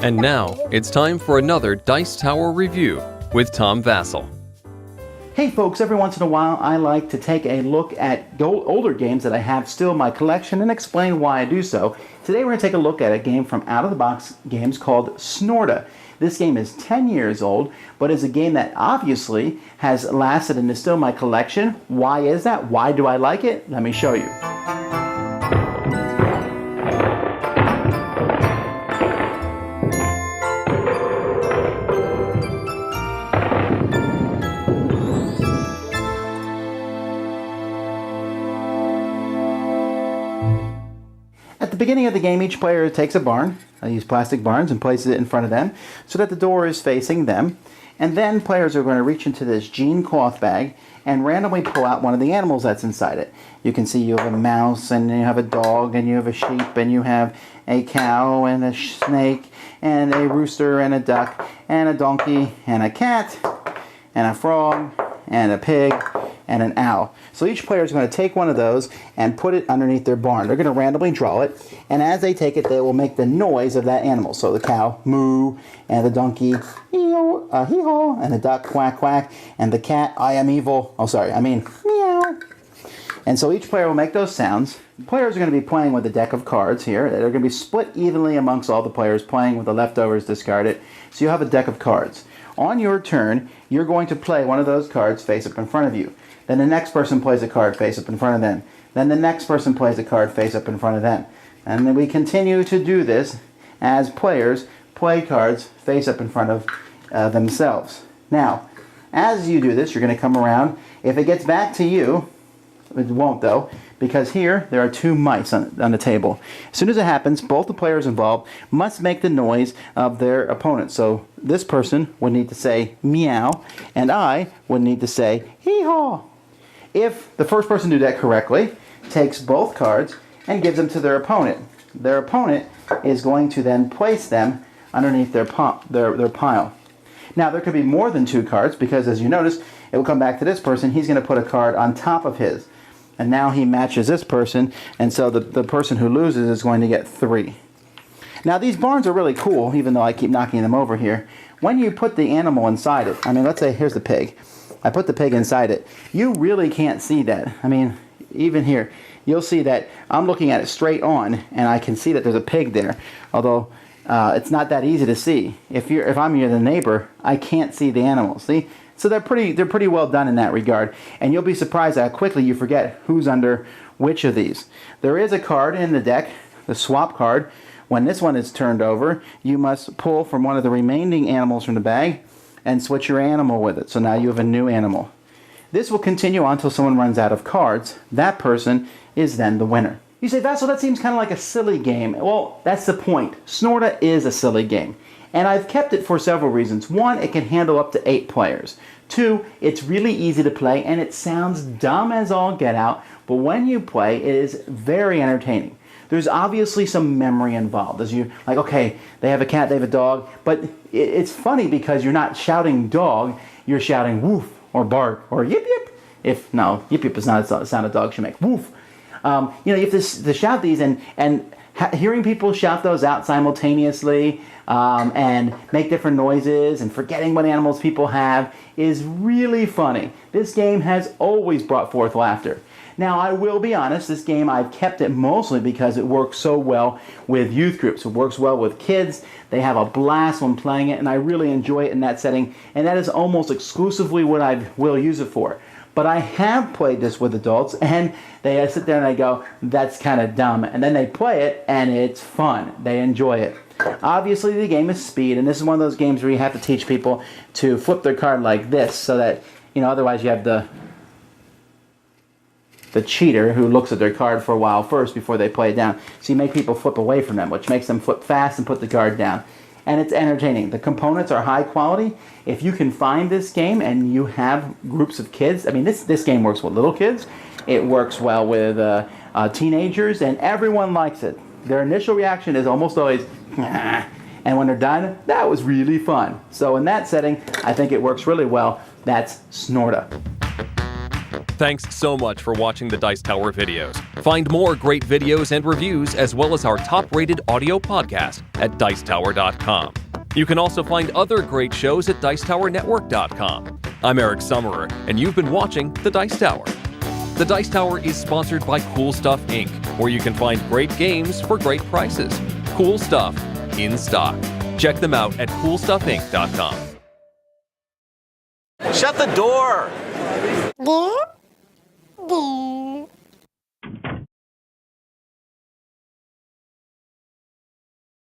And now, it's time for another Dice Tower review with Tom Vassell. Hey folks, every once in a while I like to take a look at older games that I have still in my collection and explain why I do so. Today we're going to take a look at a game from Out of the Box Games called Snorta. This game is 10 years old, but is a game that obviously has lasted and is still in my collection. Why is that? Why do I like it? Let me show you. At the beginning of the game, each player takes a barn, these plastic barns, and places it in front of them so that the door is facing them. And then players are going to reach into this jean cloth bag and randomly pull out one of the animals that's inside it. You can see you have a mouse, and you have a dog, and you have a sheep, and you have a cow, and a snake, and a rooster, and a duck, and a donkey, and a cat, and a frog, and a pig, and an owl. So each player is going to take one of those and put it underneath their barn. They're going to randomly draw it, and as they take it, they will make the noise of that animal. So the cow, moo, and the donkey, hee-haw, and the duck, quack, quack, and the cat, I am evil. Meow. And so each player will make those sounds. The players are going to be playing with a deck of cards here. They're going to be split evenly amongst all the players, playing with the leftovers discarded. So you have a deck of cards. On your turn, you're going to play one of those cards face up in front of you. Then the next person plays a card face up in front of them. Then the next person plays a card face up in front of them. And then we continue to do this as players play cards face up in front of themselves. Now, as you do this, you're going to come around. If it gets back to you, it won't though, because here there are two mice on the table. As soon as it happens, both the players involved must make the noise of their opponent. So this person would need to say meow, and I would need to say hee-haw. If the first person to do that correctly takes both cards and gives them to their opponent is going to then place them underneath their pile. Now there could be more than two cards, because as you notice, it will come back to this person. He's going to put a card on top of his. And now he matches this person, and so the person who loses is going to get 3. Now these barns are really cool, even though I keep knocking them over here. When you put the animal inside it, let's say here's the pig. I put the pig inside it. You really can't see that. Even here, you'll see that I'm looking at it straight on, and I can see that there's a pig there. Although it's not that easy to see. If I'm the neighbor, I can't see the animal. See? So they're pretty well done in that regard, and you'll be surprised how quickly you forget who's under which of these. There is a card in the deck, the swap card. When this one is turned over, you must pull from one of the remaining animals from the bag and switch your animal with it. So now you have a new animal. This will continue on until someone runs out of cards. That person is then the winner. You say, Vassell, that seems kind of like a silly game. Well, that's the point. Snorta is a silly game. And I've kept it for several reasons. 1, it can handle up to 8 players. 2, it's really easy to play, and it sounds dumb as all get out, but when you play, it is very entertaining. There's obviously some memory involved. As you, okay, they have a cat, they have a dog, but it's funny because you're not shouting dog, you're shouting woof, or bark, or yip yip. Yip yip is not the sound a dog should make. Woof. You have to shout these, and hearing people shout those out simultaneously and make different noises and forgetting what animals people have is really funny. This game has always brought forth laughter. Now, I will be honest, this game, I've kept it mostly because it works so well with youth groups. It works well with kids. They have a blast when playing it, and I really enjoy it in that setting, and that is almost exclusively what I will use it for. But I have played this with adults, and they sit there and they go, that's kind of dumb. And then they play it, and it's fun. They enjoy it. Obviously, the game is speed, and this is one of those games where you have to teach people to flip their card like this, so that, otherwise you have the cheater who looks at their card for a while first before they play it down. So you make people flip away from them, which makes them flip fast and put the card down. And it's entertaining. The components are high quality. If you can find this game and you have groups of kids, this game works with little kids. It works well with teenagers, and everyone likes it. Their initial reaction is almost always, nah. And when they're done, that was really fun. So in that setting, I think it works really well That's Snorta. Thanks so much for watching the Dice Tower videos. Find more great videos and reviews as well as our top-rated audio podcast at Dicetower.com. You can also find other great shows at Dicetowernetwork.com. I'm Eric Summerer, and you've been watching The Dice Tower. The Dice Tower is sponsored by Cool Stuff Inc., where you can find great games for great prices. Cool stuff in stock. Check them out at CoolStuffInc.com. Shut the door! There.